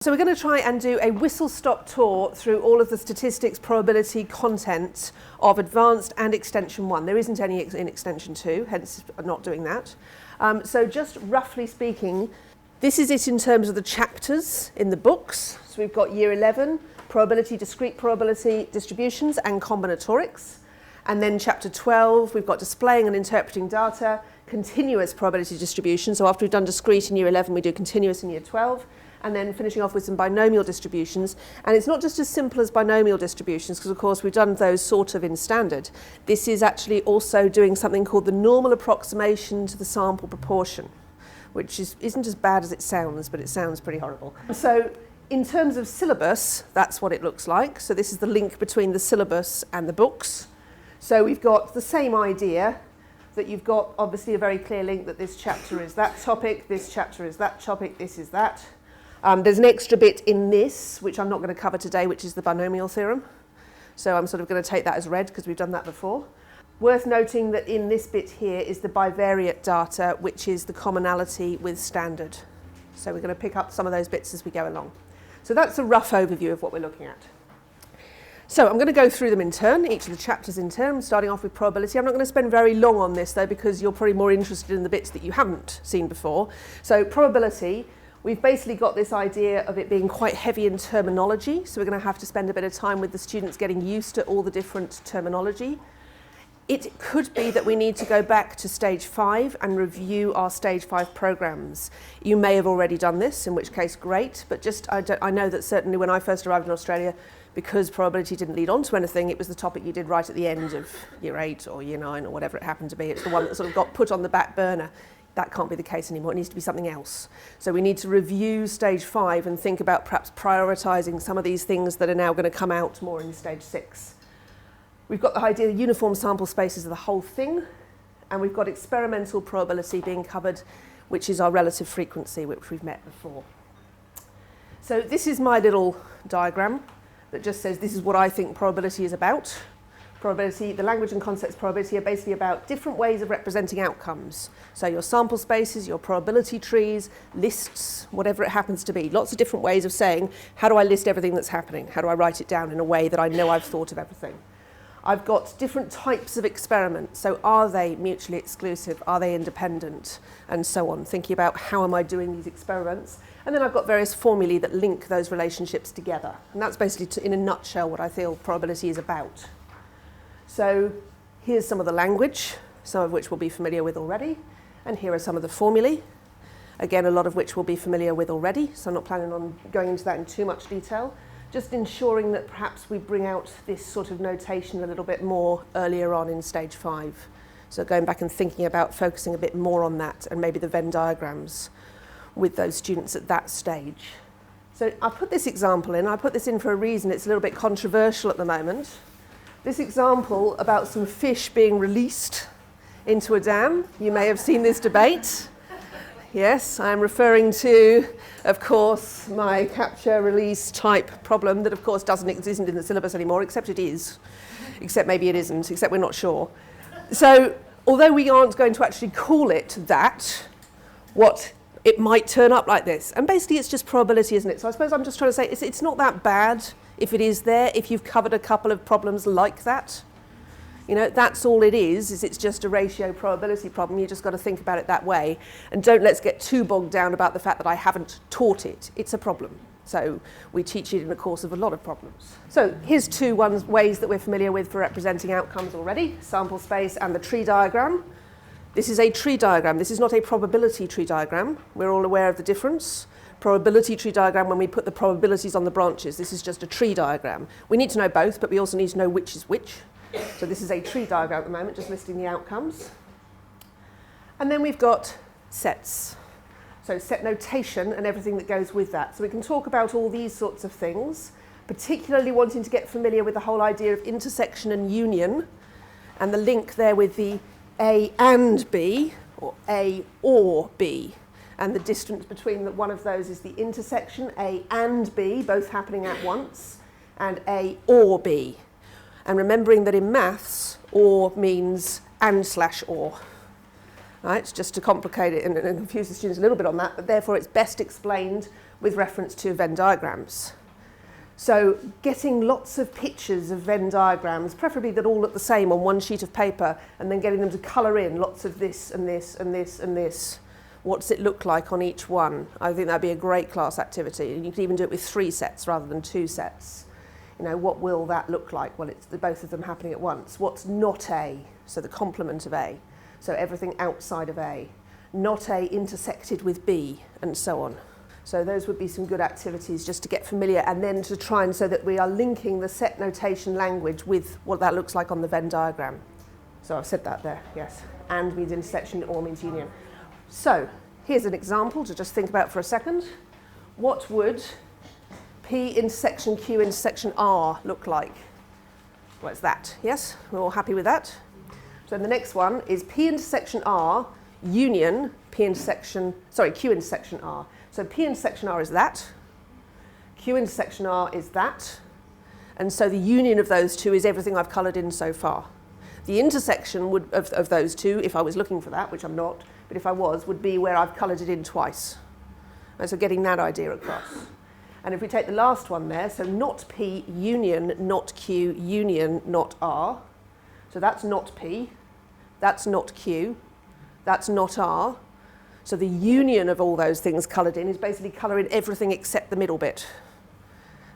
So we're going to try and do a whistle-stop tour through all of the statistics probability content of Advanced and Extension 1. There isn't any in Extension 2, hence I'm not doing that. So just roughly speaking, this is it in terms of the chapters in the books. So we've got Year 11, Probability, Discrete Probability Distributions and Combinatorics. And then Chapter 12, we've got Displaying and Interpreting Data, Continuous Probability Distribution. So after we've done Discrete in Year 11, we do Continuous in Year 12. And then finishing off with some binomial distributions. And it's not just as simple as binomial distributions, because of course we've done those sort of in standard. This is actually also doing something called the normal approximation to the sample proportion, which isn't as bad as it sounds, but it sounds pretty horrible. So in terms of syllabus, that's what it looks like. So this is the link between the syllabus and the books. So we've got the same idea, that you've got obviously a very clear link that this chapter is that topic, this chapter is that topic, this is that. There's an extra bit in this, which I'm not going to cover today, which is the binomial theorem. So I'm sort of going to take that as read because we've done that before. Worth noting that in this bit here is the bivariate data, which is the commonality with standard. So we're going to pick up some of those bits as we go along. So that's a rough overview of what we're looking at. So I'm going to go through them in turn, each of the chapters in turn, starting off with probability. I'm not going to spend very long on this, though, because you're probably more interested in the bits that you haven't seen before. So probability. We've basically got this idea of it being quite heavy in terminology, so we're going to have to spend a bit of time with the students getting used to all the different terminology. It could be that we need to go back to stage 5 and review our stage 5 programs. You may have already done this, in which case great, but I know that certainly when I first arrived in Australia, because probability didn't lead on to anything, it was the topic you did right at the end of Year 8 or Year 9 or whatever it happened to be. It's the one that sort of got put on the back burner. That can't be the case anymore. It needs to be something else. So we need to review stage 5 and think about perhaps prioritising some of these things that are now going to come out more in stage 6. We've got the idea of uniform sample spaces of the whole thing, and we've got experimental probability being covered, which is our relative frequency, which we've met before. So this is my little diagram that just says this is what I think probability is about. Probability, the language and concepts of probability are basically about different ways of representing outcomes. So your sample spaces, your probability trees, lists, whatever it happens to be. Lots of different ways of saying, how do I list everything that's happening? How do I write it down in a way that I know I've thought of everything? I've got different types of experiments. So are they mutually exclusive? Are they independent? And so on. Thinking about how am I doing these experiments? And then I've got various formulae that link those relationships together. And that's basically, in a nutshell, what I feel probability is about. So here's some of the language, some of which we'll be familiar with already. And here are some of the formulae, again, a lot of which we'll be familiar with already. So I'm not planning on going into that in too much detail. Just ensuring that perhaps we bring out this sort of notation a little bit more earlier on in stage 5. So going back and thinking about focusing a bit more on that and maybe the Venn diagrams with those students at that stage. So I put this example in. I put this in for a reason. It's a little bit controversial at the moment. This example about some fish being released into a dam. You may have seen this debate. Yes, I'm referring to, of course, my capture release type problem that, of course, isn't in the syllabus anymore, except it is. Except maybe it isn't, except we're not sure. So although we aren't going to actually call it that, it might turn up like this. And basically it's just probability, isn't it? So I suppose I'm just trying to say it's not that bad if it is there, if you've covered a couple of problems like that. You know, that's all it is it's just a ratio probability problem. You just got to think about it that way. And let's get too bogged down about the fact that I haven't taught it. It's a problem. So we teach it in the course of a lot of problems. So here's two ways that we're familiar with for representing outcomes already, sample space and the tree diagram. This is a tree diagram. This is not a probability tree diagram. We're all aware of the difference. Probability tree diagram, when we put the probabilities on the branches, this is just a tree diagram. We need to know both, but we also need to know which is which. So this is a tree diagram at the moment, just listing the outcomes. And then we've got sets. So set notation and everything that goes with that. So we can talk about all these sorts of things, particularly wanting to get familiar with the whole idea of intersection and union, and the link there with the A and B, or A or B. And the distance between one of those is the intersection, A and B, both happening at once, and A or B. And remembering that in maths, or means and/or. Right? Just to complicate it and confuse the students a little bit on that, but therefore it's best explained with reference to Venn diagrams. So getting lots of pictures of Venn diagrams, preferably that all look the same on one sheet of paper, and then getting them to colour in lots of this and this and this and this. What does it look like on each one? I think that'd be a great class activity. And you could even do it with 3 sets rather than 2 sets. You know, what will that look like? Well, it's both of them happening at once. What's not A? So the complement of A. So everything outside of A. Not A intersected with B, and so on. So those would be some good activities just to get familiar, and then to try and so that we are linking the set notation language with what that looks like on the Venn diagram. So I've said that there, yes. And means intersection, or means union. So here's an example to just think about for a second. What would P intersection Q intersection R look like? Well, it's that, yes? We're all happy with that? So the next one is P intersection R union Q intersection R. So P intersection R is that, Q intersection R is that, and so the union of those two is everything I've coloured in so far. The intersection of those two, if I was looking for that, which I'm not, but if I was, would be where I've coloured it in twice. And so getting that idea across. And if we take the last one there, so not P union, not Q, union, not R. So that's not P, that's not Q, that's not R. So the union of all those things coloured in is basically colouring everything except the middle bit.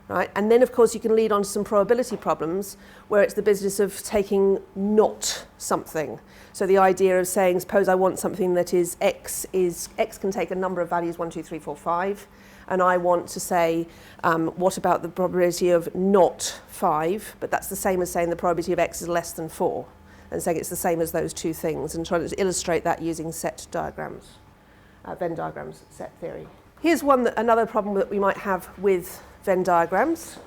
Right? And then, of course, you can lead on to some probability problems where it's the business of taking not something. So the idea of saying, suppose I want something that is X can take a number of values, 1, 2, 3, 4, 5. And I want to say, what about the probability of not 5? But that's the same as saying the probability of X is less than 4. And saying it's the same as those two things, and trying to illustrate that using set diagrams. Venn diagrams, set theory. Here's another problem that we might have with Venn diagrams.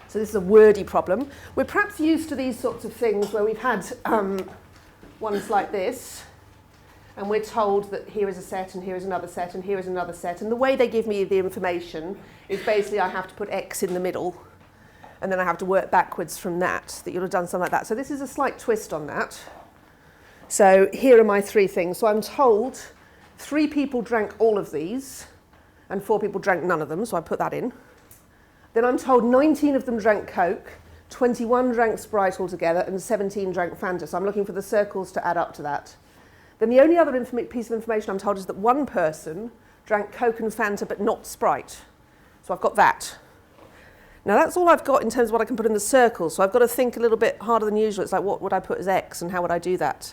So this is a wordy problem. We're perhaps used to these sorts of things where we've had ones like this, and we're told that here is a set, and here is another set, and here is another set. And the way they give me the information is basically I have to put X in the middle, and then I have to work backwards from that you'll have done something like that. So this is a slight twist on that. So here are my 3 things. So I'm told 3 people drank all of these, and 4 people drank none of them, so I put that in. Then I'm told 19 of them drank Coke, 21 drank Sprite altogether, and 17 drank Fanta. So I'm looking for the circles to add up to that. Then the only other piece of information I'm told is that 1 person drank Coke and Fanta, but not Sprite. So I've got that. Now that's all I've got in terms of what I can put in the circles. So I've got to think a little bit harder than usual. It's like, what would I put as X, and how would I do that?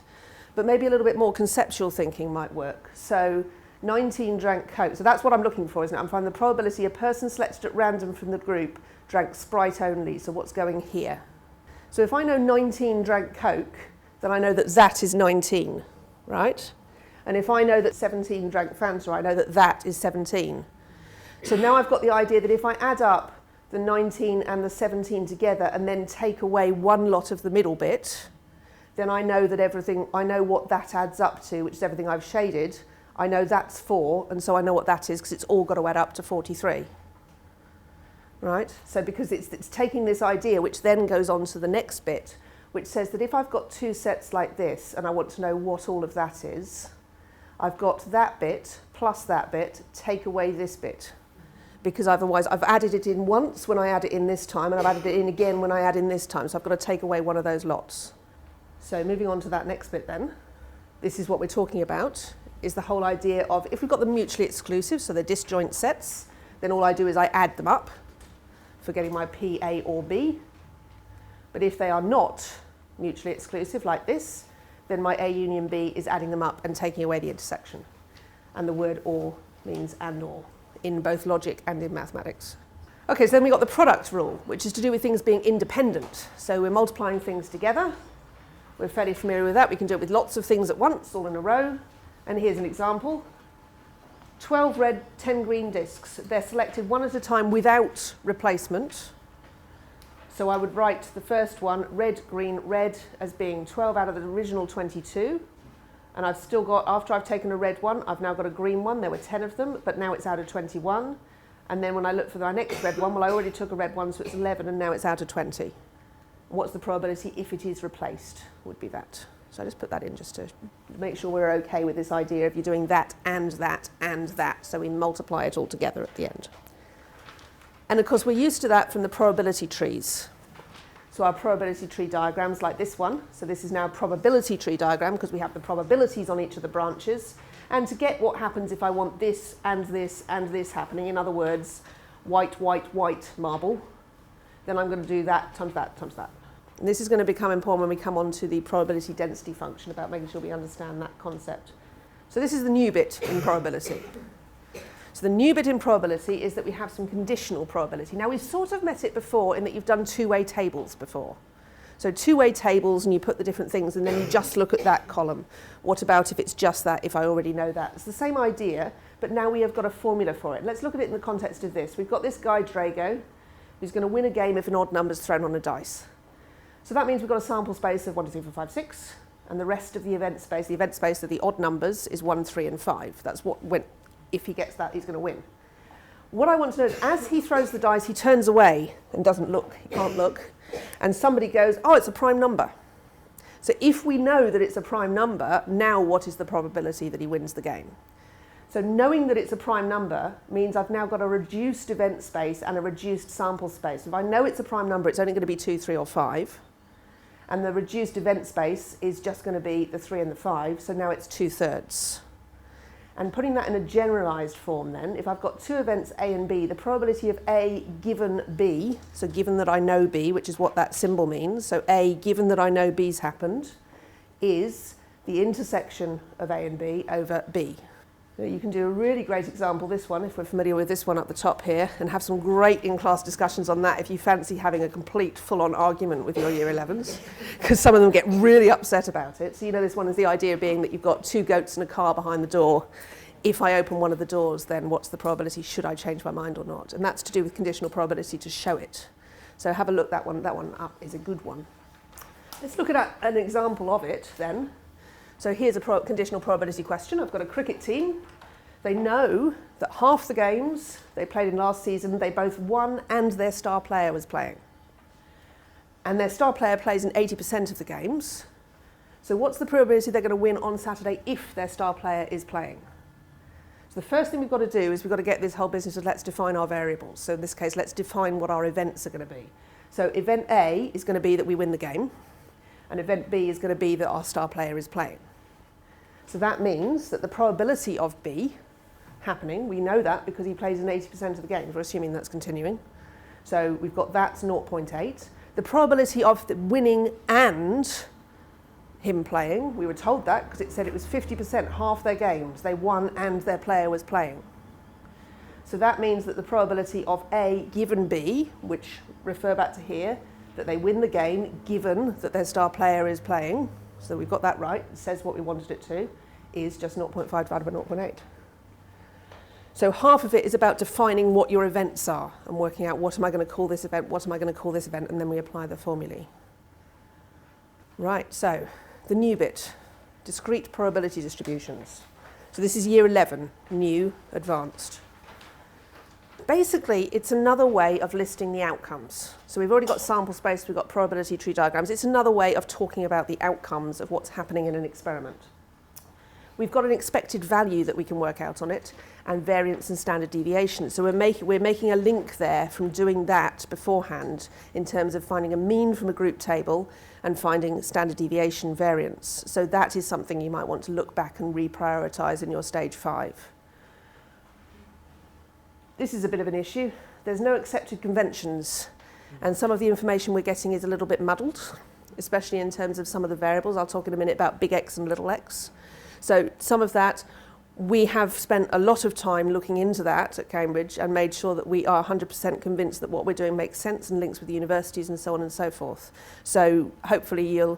But maybe a little bit more conceptual thinking might work. So 19 drank Coke. So that's what I'm looking for, isn't it? I'm finding the probability a person selected at random from the group drank Sprite only. So what's going here? So if I know 19 drank Coke, then I know that that is 19, right? And if I know that 17 drank Fanta, I know that that is 17. So now I've got the idea that if I add up the 19 and the 17 together and then take away one lot of the middle bit, then I know that I know what that adds up to, which is everything I've shaded. I know that's 4, and so I know what that is because it's all got to add up to 43. Right? So because it's taking this idea, which then goes on to the next bit, which says that if I've got 2 sets like this and I want to know what all of that is, I've got that bit plus that bit, take away this bit. Because otherwise I've added it in once when I add it in this time, and I've added it in again when I add in this time. So I've got to take away one of those lots. So moving on to that next bit then, this is what we're talking about, is the whole idea of if we've got them mutually exclusive, so they're disjoint sets, then all I do is I add them up for getting my P, A or B. But if they are not mutually exclusive like this, then my A union B is adding them up and taking away the intersection. And the word or means and or in both logic and in mathematics. Okay, so then we've got the product rule, which is to do with things being independent. So we're multiplying things together. We're fairly familiar with that. We can do it with lots of things at once, all in a row. And here's an example. 12 red, 10 green discs. They're selected one at a time without replacement. So I would write the first one, red, green, red, as being 12 out of the original 22. And I've still got, after I've taken a red one, I've now got a green one. There were 10 of them, but now it's out of 21. And then when I look for my next red one, well, I already took a red one, so it's 11, and now it's out of 20. What's the probability if it is replaced? Would be that. So I just put that in just to make sure we're okay with this idea of you're doing that and that and that. So we multiply it all together at the end. And of course, we're used to that from the probability trees. So our probability tree diagrams like this one. So this is now a probability tree diagram because we have the probabilities on each of the branches. And to get what happens if I want this and this and this happening, in other words, white, white, white marble, then I'm going to do that times that times that. And this is going to become important when we come on to the probability density function about making sure we understand that concept. So this is the new bit in probability. So the new bit in probability is that we have some conditional probability. Now we've sort of met it before in that you've done two-way tables before. So two-way tables and you put the different things and then you just look at that column. What about if it's just that, if I already know that? It's the same idea, but now we have got a formula for it. Let's look at it in the context of this. We've got this guy, Drago, who's going to win a game if an odd number is thrown on a dice. So that means we've got a sample space of 1, 2, 3, 4, 5, 6, and the rest of the event space of the odd numbers is 1, 3, and 5. That's what, if he gets that, he's going to win. What I want to know is, as he throws the dice, he turns away and doesn't look, he can't look, and somebody goes, oh, it's a prime number. So if we know that it's a prime number, now what is the probability that he wins the game? So knowing that it's a prime number means I've now got a reduced event space and a reduced sample space. If I know it's a prime number, it's only going to be 2, 3, or 5. And the reduced event space is just going to be the 3 and the 5, so now it's 2/3. And putting that in a generalised form then, if I've got two events A and B, the probability of A given B, so given that I know B, which is what that symbol means, so A given that I know B's happened, is the intersection of A and B over B. Now you can do a really great example, this one, if we're familiar with this one up the top here, and have some great in-class discussions on that if you fancy having a complete full-on argument with your Year 11s, because some of them get really upset about it. So you know this one is the idea being that you've got two goats in a car behind the door. If I open one of the doors, then what's the probability? Should I change my mind or not? And that's to do with conditional probability to show it. So have a look, that one up is a good one. Let's look at an example of it then. So here's a conditional probability question. I've got a cricket team. They know that half the games they played in last season, they both won and their star player was playing. And their star player plays in 80% of the games. So what's the probability they're going to win on Saturday if their star player is playing? So the first thing we've got to do is we've got to get this whole business of let's define our variables. So in this case, let's define what our events are going to be. So event A is going to be that we win the game. And event B is going to be that our star player is playing. So that means that the probability of B happening, we know that because he plays in 80% of the games. We're assuming that's continuing. So we've got that's 0.8. The probability of the winning and him playing, we were told that because it said it was 50%, half their games. They won and their player was playing. So that means that the probability of A given B, which refer back to here, that they win the game given that their star player is playing, so we've got that right, it says what we wanted it to, is just 0.5 divided by 0.8. So half of it is about defining what your events are and working out what am I going to call this event, what am I going to call this event, and then we apply the formulae. Right, so the new bit, discrete probability distributions. So this is year 11, new, advanced. Basically, it's another way of listing the outcomes. So we've already got sample space, we've got probability tree diagrams. It's another way of talking about the outcomes of what's happening in an experiment. We've got an expected value that we can work out on it, and variance and standard deviation. So we're making a link there from doing that beforehand in terms of finding a mean from a group table and finding standard deviation variance. So that is something you might want to look back and reprioritise in your stage 5. This is a bit of an issue. There's no accepted conventions, and some of the information we're getting is a little bit muddled, especially in terms of some of the variables. I'll talk in a minute about big X and little x. So some of that, we have spent a lot of time looking into that at Cambridge and made sure that we are 100% convinced that what we're doing makes sense and links with the universities and so on and so forth. So hopefully you're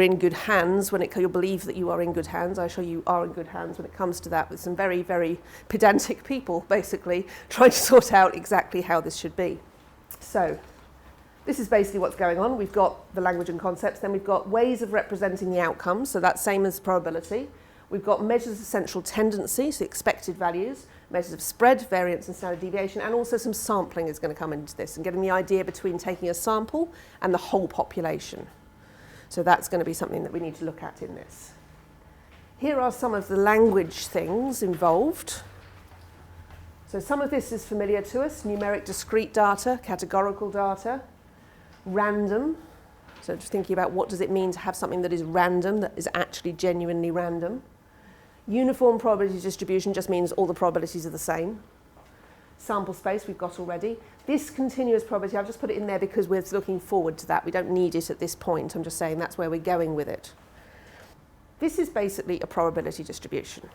in good hands when you'll believe that you are in good hands. I assure you are in good hands when it comes to that, with some very, very pedantic people, basically, trying to sort out exactly how this should be. So this is basically what's going on. We've got the language and concepts, then we've got ways of representing the outcomes, so that's same as probability. We've got measures of central tendency, so expected values, measures of spread, variance and standard deviation, and also some sampling is going to come into this, and getting the idea between taking a sample and the whole population. So that's going to be something that we need to look at in this. Here are some of the language things involved. So some of this is familiar to us: numeric discrete data, categorical data, random. So just thinking about what does it mean to have something that is random, that is actually genuinely random. Uniform probability distribution just means all the probabilities are the same. Sample space we've got already. This continuous probability, I've just put it in there because we're looking forward to that. We don't need it at this point. I'm just saying that's where we're going with it. This is basically a probability distribution.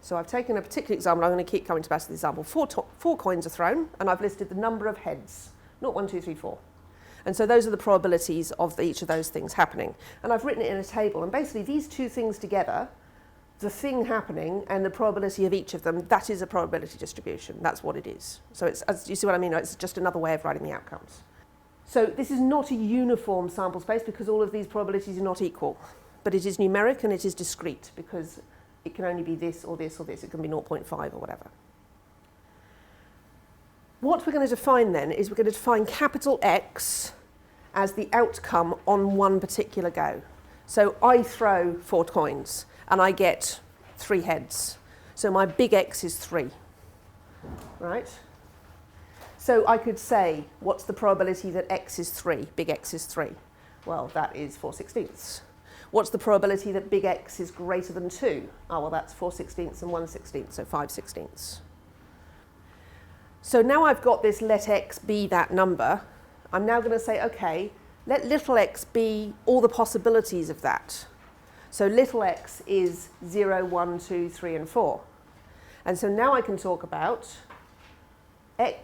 So I've taken a particular example. I'm going to keep coming back to the example. Four coins are thrown, and I've listed the number of heads. Not 1, 2, 3, 4. And so those are the probabilities of each of those things happening. And I've written it in a table. And basically these two things together, the thing happening and the probability of each of them, that is a probability distribution. That's what it is. So it's, as you see what I mean, it's just another way of writing the outcomes. So this is not a uniform sample space because all of these probabilities are not equal. But it is numeric and it is discrete because it can only be this or this or this. It can be 0.5 or whatever. What we're going to define then is we're going to define capital X as the outcome on one particular go. So I throw 4 coins and I get 3 heads. So my big X is 3, right? So I could say, what's the probability that X is 3, big X is 3? Well, that is 4/16. What's the probability that big X is greater than 2? Oh, well, that's 4/16 and 1/16, so 5/16. So now I've got this let X be that number. I'm now going to say, okay, let little x be all the possibilities of that. So little x is 0, 1, 2, 3, and 4. And so now I can talk about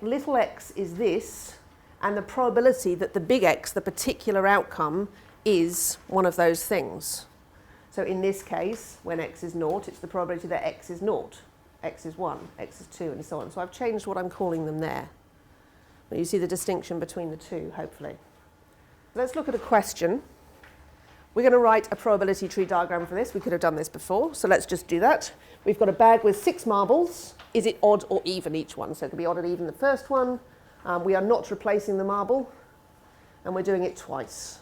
little x is this, and the probability that the big X, the particular outcome, is one of those things. So in this case, when x is 0, it's the probability that x is 0. X is 1, x is 2, and so on. So I've changed what I'm calling them there. But you see the distinction between the two, hopefully. Let's look at a question. We're going to write a probability tree diagram for this. We could have done this before, so let's just do that. We've got a bag with 6 marbles. Is it odd or even each one? So it could be odd and even the first one. We are not replacing the marble, and we're doing it twice.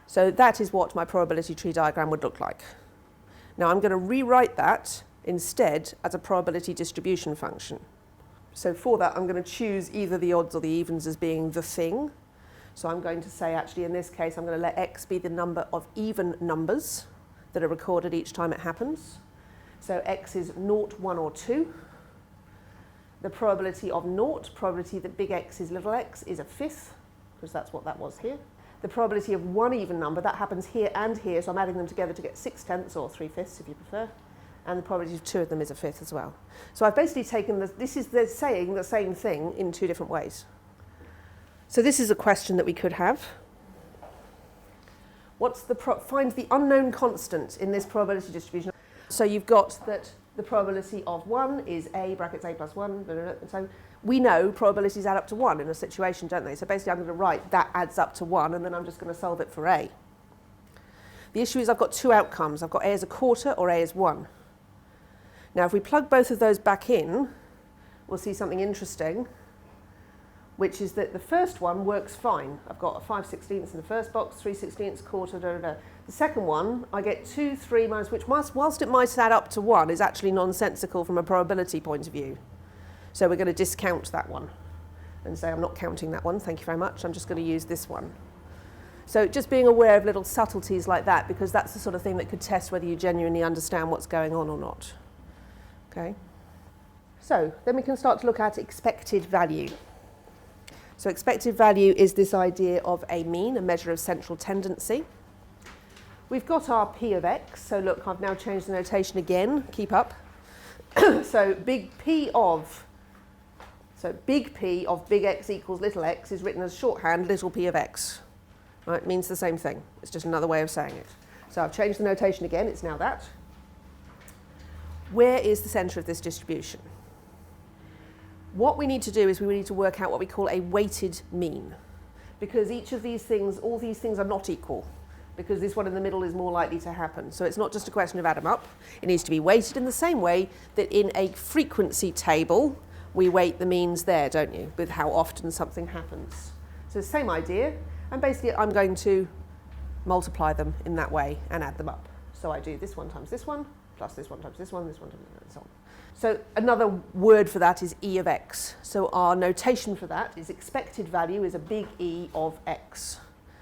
So that is what my probability tree diagram would look like. Now I'm going to rewrite that instead as a probability distribution function. So for that, I'm going to choose either the odds or the evens as being the thing. So I'm going to say, actually, in this case, I'm going to let x be the number of even numbers that are recorded each time it happens. So x is 0, 1, or 2. The probability of 0, probability that big X is little x, is 1/5, because that's what that was here. The probability of one even number, that happens here and here, so I'm adding them together to get 6/10 or 3/5 if you prefer. And the probability of 2 of them is 1/5 as well. So I've basically taken they're saying the same thing in 2 different ways. So this is a question that we could have. Find the unknown constant in this probability distribution. So you've got that the probability of 1 is a, brackets a plus 1, blah, blah, blah. And so we know probabilities add up to 1 in a situation, don't they? So basically I'm going to write that adds up to 1, and then I'm just going to solve it for a. The issue is I've got 2 outcomes. I've got a as a quarter or a as 1. Now if we plug both of those back in, we'll see something interesting, which is that the first one works fine. I've got a 5/16 in the first box, 3/16, quarter, da, da, da. The second one, I get 2, 3 minus, which whilst it might add up to 1, is actually nonsensical from a probability point of view. So we're going to discount that one and say I'm not counting that one, thank you very much, I'm just going to use this one. So just being aware of little subtleties like that, because that's the sort of thing that could test whether you genuinely understand what's going on or not. Okay. So then we can start to look at expected value. So expected value is this idea of a mean, a measure of central tendency. We've got our P of X. So look, I've now changed the notation again. Keep up. So big P of big X equals little x is written as shorthand little p of x. Right, it means the same thing. It's just another way of saying it. So I've changed the notation again. It's now that. Where is the centre of this distribution? What we need to do is we need to work out what we call a weighted mean, because each of these things, all these things are not equal, because this one in the middle is more likely to happen. So it's not just a question of add them up. It needs to be weighted in the same way that in a frequency table, we weight the means there, don't you, with how often something happens. So the same idea. And basically, I'm going to multiply them in that way and add them up. So I do this one times this one, plus this one times this one times this one, and so on. So another word for that is E of x. So our notation for that is expected value is a big E of x.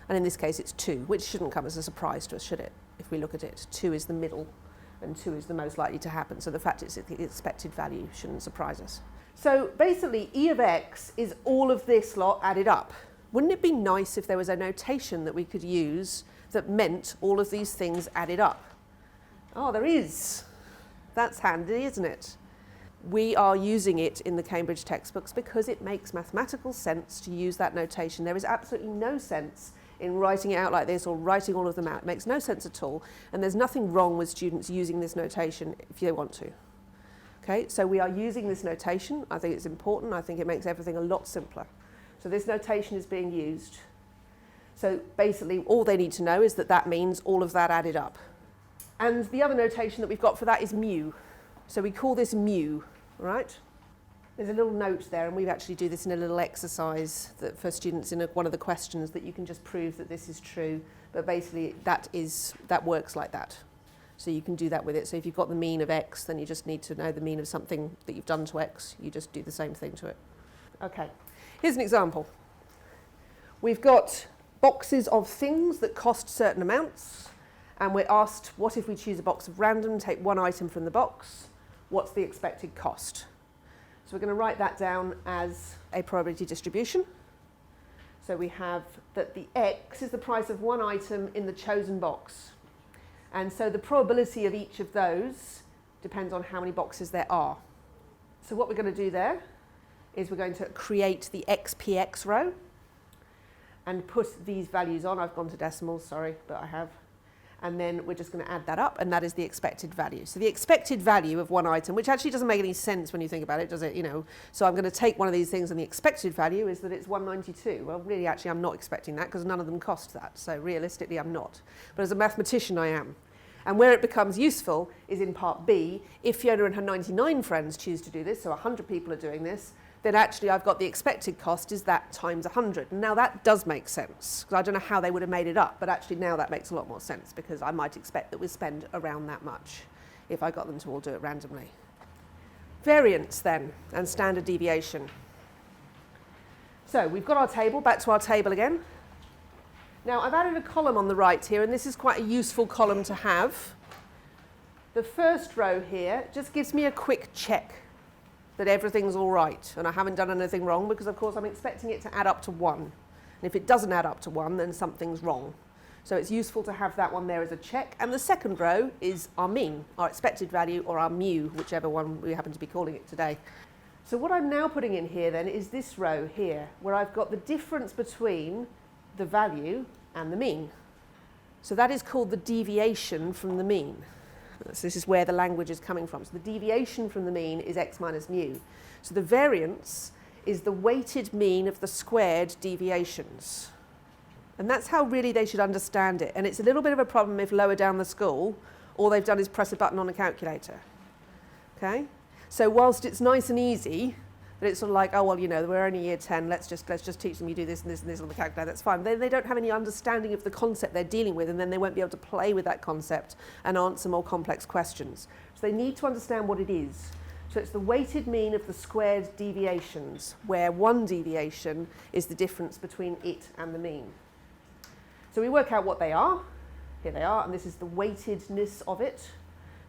And in this case it's 2, which shouldn't come as a surprise to us, should it? If we look at it, 2 is the middle and 2 is the most likely to happen. So the fact it's the expected value shouldn't surprise us. So basically E of x is all of this lot added up. Wouldn't it be nice if there was a notation that we could use that meant all of these things added up? Oh, there is. That's handy, isn't it? We are using it in the Cambridge textbooks because it makes mathematical sense to use that notation. There is absolutely no sense in writing it out like this or writing all of them out. It makes no sense at all, and there's nothing wrong with students using this notation if they want to. Okay, so we are using this notation. I think it's important. I think it makes everything a lot simpler. So this notation is being used. So basically all they need to know is that that means all of that added up. And the other notation that we've got for that is mu. So we call this mu, right? There's a little note there, and we actually do this in a little exercise that for students in one of the questions that you can just prove that this is true. But basically that works like that. So you can do that with it. So if you've got the mean of x, then you just need to know the mean of something that you've done to x. You just do the same thing to it. Okay, here's an example. We've got boxes of things that cost certain amounts, and we're asked, what if we choose a box of random, take one item from the box, what's the expected cost? So we're going to write that down as a probability distribution. So we have that the x is the price of one item in the chosen box. And so the probability of each of those depends on how many boxes there are. So what we're going to do there is we're going to create the xpx row and put these values on. I've gone to decimals, sorry, but I have. And then we're just going to add that up, and that is the expected value. So the expected value of one item, which actually doesn't make any sense when you think about it, does it? You know, so I'm going to take one of these things, and the expected value is that it's 192. Well, really, actually, I'm not expecting that because none of them cost that. So realistically, I'm not. But as a mathematician, I am. And where it becomes useful is in part B. If Fiona and her 99 friends choose to do this, so 100 people are doing this, then actually I've got the expected cost is that times 100. And now that does make sense, because I don't know how they would have made it up, but actually now that makes a lot more sense, because I might expect that we'd spend around that much if I got them to all do it randomly. Variance then, and standard deviation. So we've got our table, back to our table again. Now I've added a column on the right here, and this is quite a useful column to have. The first row here just gives me a quick check that everything's all right and I haven't done anything wrong, because of course I'm expecting it to add up to 1. And if it doesn't add up to 1, then something's wrong. So it's useful to have that one there as a check. And the second row is our mean, our expected value, or our mu, whichever one we happen to be calling it today. So what I'm now putting in here then is this row here, where I've got the difference between the value and the mean. So that is called the deviation from the mean. So this is where the language is coming from. So the deviation from the mean is x minus mu. So the variance is the weighted mean of the squared deviations. And that's how really they should understand it. And it's a little bit of a problem if lower down the school, all they've done is press a button on a calculator. Okay? So whilst it's nice and easy, that it's sort of like, oh, well, you know, we're only year 10, let's just teach them you do this and this and this on the calculator, that's fine. They don't have any understanding of the concept they're dealing with, and then they won't be able to play with that concept and answer more complex questions. So they need to understand what it is. So it's the weighted mean of the squared deviations, where one deviation is the difference between it and the mean. So we work out what they are. Here they are, and this is the weightedness of it.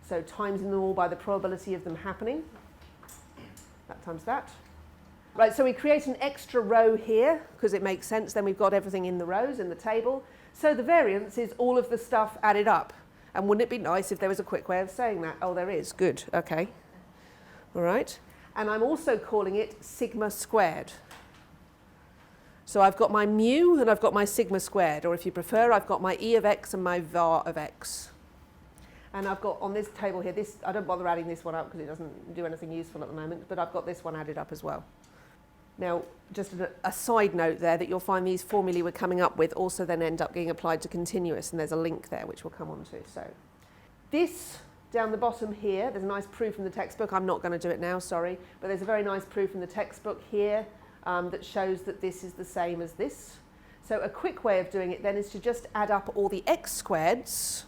So timesing them all by the probability of them happening. That times that. Right, so we create an extra row here because it makes sense. Then we've got everything in the rows in the table. So the variance is all of the stuff added up. And wouldn't it be nice if there was a quick way of saying that? Oh, there is. Good. Okay. All right. And I'm also calling it sigma squared. So I've got my mu and I've got my sigma squared. Or if you prefer, I've got my E of x and my var of x. And I've got on this table here, this, I don't bother adding this one up because it doesn't do anything useful at the moment, but I've got this one added up as well. Now, just a side note there, that you'll find these formulae we're coming up with also then end up getting applied to continuous, and there's a link there which we'll come on to. So this down the bottom here, there's a nice proof from the textbook. I'm not going to do it now, sorry, but there's a very nice proof from the textbook here that shows that this is the same as this. So a quick way of doing it then is to just add up all the x squareds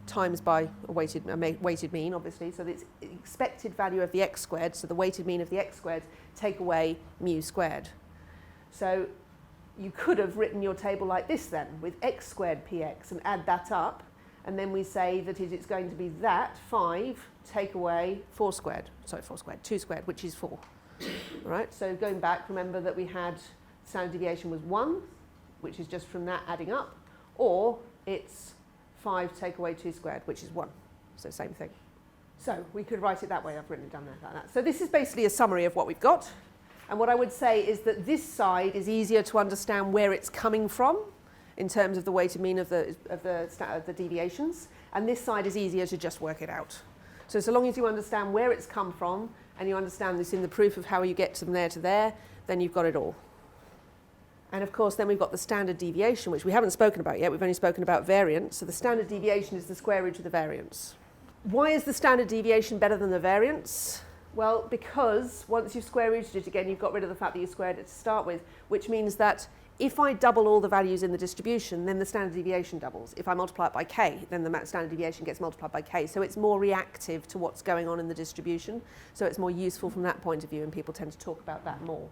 times by a weighted mean, obviously. So the expected value of the x squared, so the weighted mean of the x squared, take away mu squared. So you could have written your table like this then, with x squared px, and add that up, and then we say that it's going to be that 5 take away 2 squared, which is 4. All right, so going back, remember that we had standard deviation was 1, which is just from that adding up, or it's 5 take away 2 squared, which is 1. So same thing. So we could write it that way. I've written it down there like that. So this is basically a summary of what we've got. And what I would say is that this side is easier to understand where it's coming from in terms of the weighted mean of the deviations. And this side is easier to just work it out. So long as you understand where it's come from and you understand this in the proof of how you get from there to there, then you've got it all. And of course, then we've got the standard deviation, which we haven't spoken about yet. We've only spoken about variance. So the standard deviation is the square root of the variance. Why is the standard deviation better than the variance? Well, because once you've square rooted it again, you've got rid of the fact that you squared it to start with, which means that if I double all the values in the distribution, then the standard deviation doubles. If I multiply it by k, then the standard deviation gets multiplied by k. So it's more reactive to what's going on in the distribution. So it's more useful from that point of view, and people tend to talk about that more.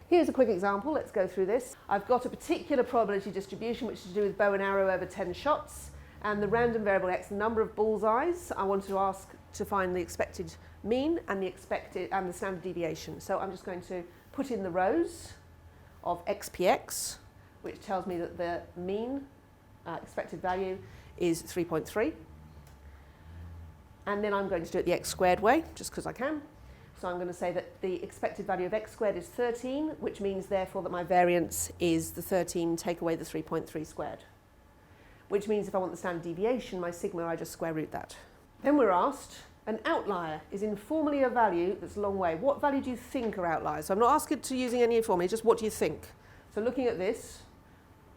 Here's a quick example. Let's go through this. I've got a particular probability distribution, which is to do with bow and arrow over 10 shots, and the random variable x, the number of bullseyes. I want to ask to find the expected mean and the standard deviation. So I'm just going to put in the rows of xpx, which tells me that the mean expected value is 3.3. And then I'm going to do it the x squared way, just because I can. So I'm going to say that the expected value of x squared is 13, which means therefore that my variance is the 13 take away the 3.3 squared. Which means if I want the standard deviation, my sigma, I just square root that. Then we're asked, an outlier is informally a value that's a long way. What value do you think are outliers? So I'm not asking to using any formula, just what do you think? So looking at this,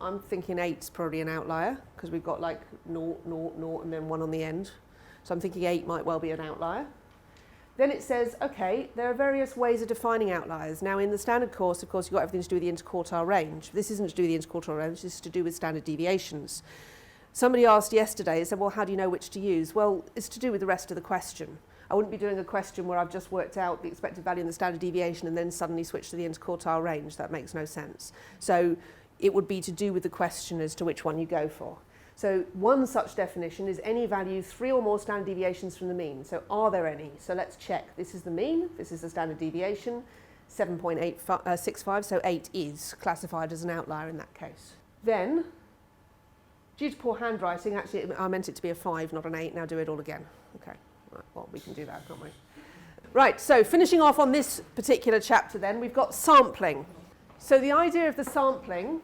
I'm thinking 8's probably an outlier, because we've got like 0, 0, 0, and then 1 on the end. So I'm thinking 8 might well be an outlier. Then it says, okay, there are various ways of defining outliers. Now, in the standard course, of course, you've got everything to do with the interquartile range. This isn't to do with the interquartile range, this is to do with standard deviations. Somebody asked yesterday, they said, well, how do you know which to use? Well, it's to do with the rest of the question. I wouldn't be doing a question where I've just worked out the expected value and the standard deviation and then suddenly switch to the interquartile range. That makes no sense. So it would be to do with the question as to which one you go for. So one such definition is any value 3 or more standard deviations from the mean. So are there any? So let's check. This is the mean. This is the standard deviation, 7.65. So 8 is classified as an outlier in that case. Then, due to poor handwriting, actually I meant it to be a 5, not an 8. Now do it all again. Okay. Right, well, we can do that, can't we? Right, so finishing off on this particular chapter then, we've got sampling. So the idea of the sampling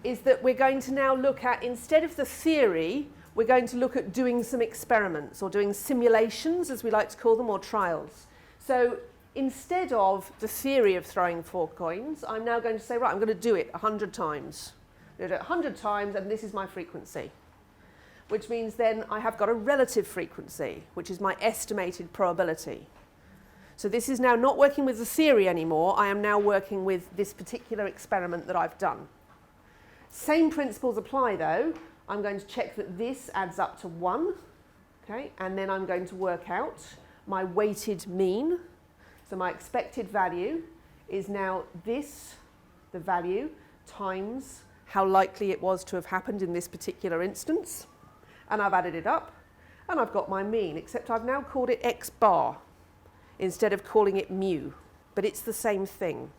is that we're going to now look at, instead of the theory, we're going to look at doing some experiments or doing simulations, as we like to call them, or trials. So instead of the theory of throwing 4 coins, I'm now going to say, right, I'm going to do it 100 times. I'm going to do it 100 times, and this is my frequency. Which means then I have got a relative frequency, which is my estimated probability. So this is now not working with the theory anymore. I am now working with this particular experiment that I've done. Same principles apply though. I'm going to check that this adds up to 1, okay, and then I'm going to work out my weighted mean. So my expected value is now this, the value, times how likely it was to have happened in this particular instance. And I've added it up, and I've got my mean, except I've now called it x bar instead of calling it mu, but it's the same thing.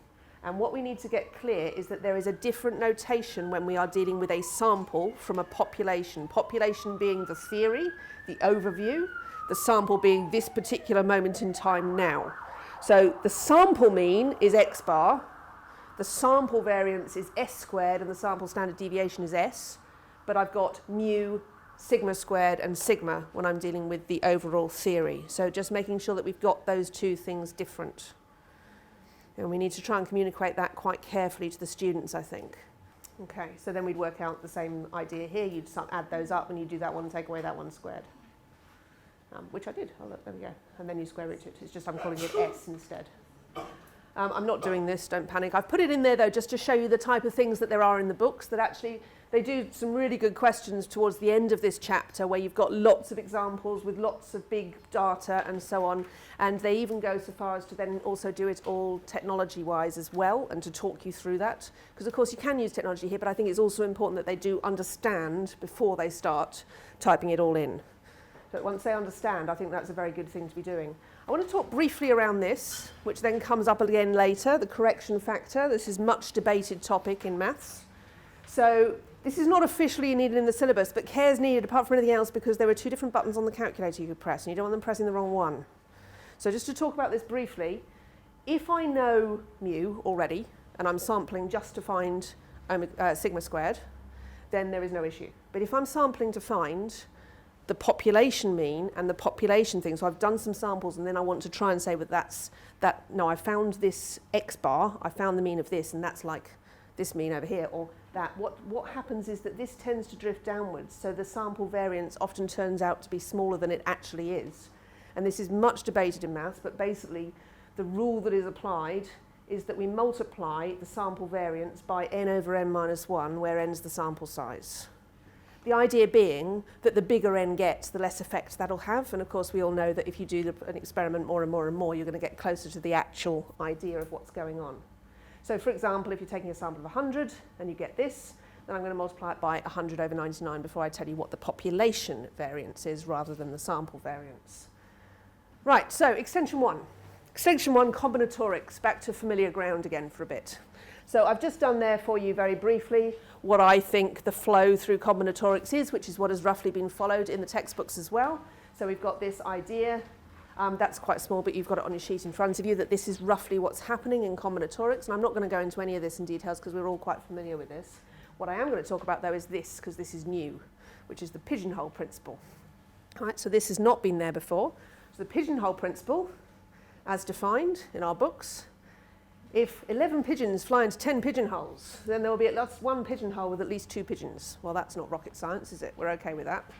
And what we need to get clear is that there is a different notation when we are dealing with a sample from a population. Population being the theory, the overview, the sample being this particular moment in time now. So the sample mean is x bar, the sample variance is s squared, and the sample standard deviation is s, but I've got mu, sigma squared and sigma when I'm dealing with the overall theory. So just making sure that we've got those two things different. And we need to try and communicate that quite carefully to the students, I think. Okay, so then we'd work out the same idea here. You'd add those up and you do that one and take away that one squared. Which I did. Oh, look, there we go. And then you square root it. It's just I'm calling it S instead. I'm not doing this, don't panic. I've put it in there though just to show you the type of things that there are in the books, that actually they do some really good questions towards the end of this chapter where you've got lots of examples with lots of big data and so on, and they even go so far as to then also do it all technology-wise as well and to talk you through that. Because of course you can use technology here, but I think it's also important that they do understand before they start typing it all in. But once they understand, I think that's a very good thing to be doing. I want to talk briefly around this, which then comes up again later, the correction factor. This is a much debated topic in maths. So this is not officially needed in the syllabus, but care is needed apart from anything else because there are two different buttons on the calculator you could press, and you don't want them pressing the wrong one. So just to talk about this briefly, if I know mu already, and I'm sampling just to find sigma squared, then there is no issue. But if I'm sampling to find the population mean and the population thing, so I've done some samples and then I want to try and say, but no, I found this x bar, I found the mean of this, and that's like this mean over here, or that. What happens is that this tends to drift downwards, so the sample variance often turns out to be smaller than it actually is. And this is much debated in maths, but basically the rule that is applied is that we multiply the sample variance by n over n minus 1, where n is the sample size. The idea being that the bigger n gets, the less effect that'll have. And of course, we all know that if you do an experiment more and more and more, you're going to get closer to the actual idea of what's going on. So for example, if you're taking a sample of 100 and you get this, then I'm going to multiply it by 100 over 99 before I tell you what the population variance is rather than the sample variance. Right, so extension 1. Extension 1, combinatorics, back to familiar ground again for a bit. So I've just done there for you very briefly what I think the flow through combinatorics is, which is what has roughly been followed in the textbooks as well. So we've got this idea, that's quite small, but you've got it on your sheet in front of you, that this is roughly what's happening in combinatorics. And I'm not going to go into any of this in details because we're all quite familiar with this. What I am going to talk about though is this, because this is new, which is the pigeonhole principle. All right, so this has not been there before. So the pigeonhole principle, as defined in our books, if 11 pigeons fly into 10 pigeonholes, then there will be at least one pigeonhole with at least 2 pigeons. Well, that's not rocket science, is it? We're okay with that.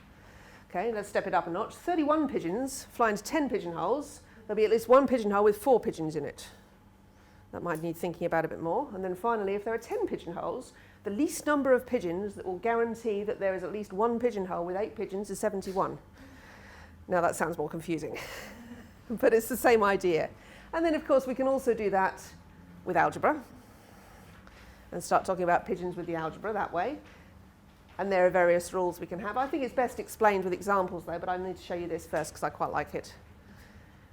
Okay, let's step it up a notch. 31 pigeons fly into 10 pigeonholes. There'll be at least one pigeonhole with 4 pigeons in it. That might need thinking about a bit more. And then finally, if there are 10 pigeonholes, the least number of pigeons that will guarantee that there is at least one pigeonhole with 8 pigeons is 71. Now that sounds more confusing, but it's the same idea. And then of course we can also do that with algebra and start talking about pigeons with the algebra that way. And there are various rules we can have. I think it's best explained with examples though, but I need to show you this first because I quite like it.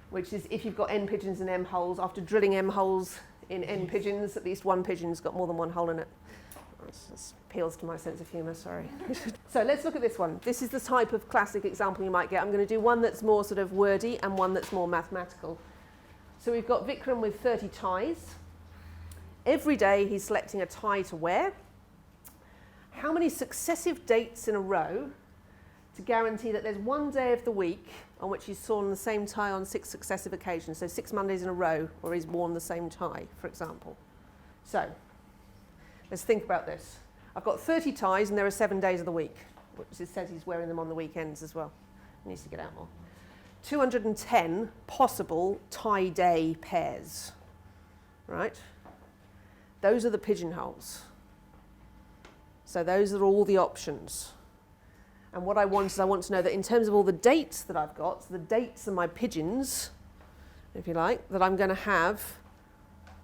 Which is if you've got n pigeons and m holes, after drilling m holes in n pigeons, at least one pigeon's got more than one hole in it. This appeals to my sense of humour, sorry. So let's look at this one. This is the type of classic example you might get. I'm going to do one that's more sort of wordy and one that's more mathematical. So we've got Vikram with 30 ties. Every day he's selecting a tie to wear. How many successive dates in a row to guarantee that there's one day of the week on which he's worn the same tie on 6 successive occasions, so 6 Mondays in a row where he's worn the same tie, for example. So let's think about this. I've got 30 ties and there are 7 days of the week, which it says he's wearing them on the weekends as well. He needs to get out more. 210 possible tie day pairs, right? Those are the pigeonholes. So those are all the options. And what I want is I want to know that in terms of all the dates that I've got, so the dates are my pigeons, if you like, that I'm going to have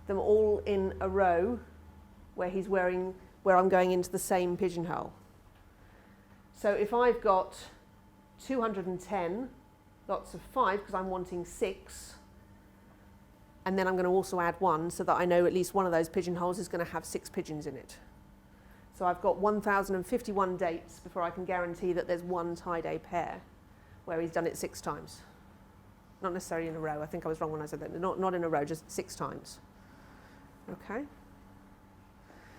them all in a row where I'm going into the same pigeonhole. So if I've got 210 lots of 5, because I'm wanting 6, and then I'm going to also add 1 so that I know at least one of those pigeonholes is going to have 6 pigeons in it. So I've got 1,051 dates before I can guarantee that there's one tie-day pair where he's done it 6 times. Not necessarily in a row. I think I was wrong when I said that. Not in a row, just 6 times. Okay?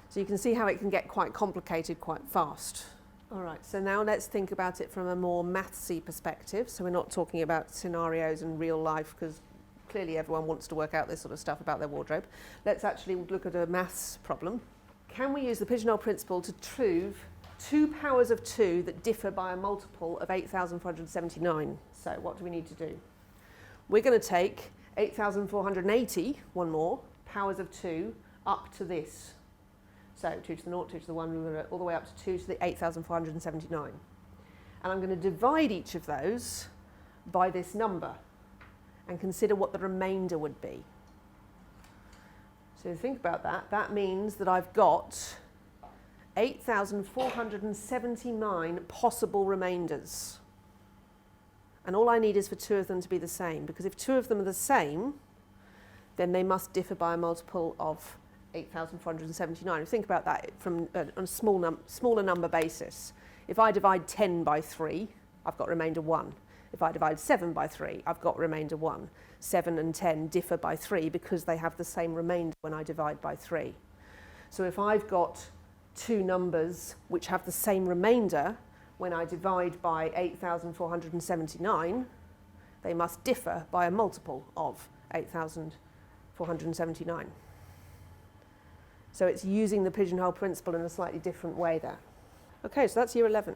So you can see how it can get quite complicated quite fast. All right, so now let's think about it from a more mathsy perspective. So we're not talking about scenarios and real life, because clearly everyone wants to work out this sort of stuff about their wardrobe. Let's actually look at a maths problem. Can we use the pigeonhole principle to prove 2 powers of 2 that differ by a multiple of 8,479? So what do we need to do? We're going to take 8,480, one more, powers of 2 up to this. So 2 to the 0, 2 to the 1, all the way up to 2 to the 8,479. And I'm going to divide each of those by this number and consider what the remainder would be. So think about that. That means that I've got 8,479 possible remainders. And all I need is for 2 of them to be the same, because if 2 of them are the same, then they must differ by a multiple of 8,479. Think about that from on a smaller number basis. If I divide 10 by 3, I've got remainder 1. If I divide 7 by 3, I've got remainder 1. 7 and 10 differ by 3 because they have the same remainder when I divide by 3. So if I've got 2 numbers which have the same remainder, when I divide by 8,479, they must differ by a multiple of 8,479. So it's using the pigeonhole principle in a slightly different way there. Okay, so that's year 11.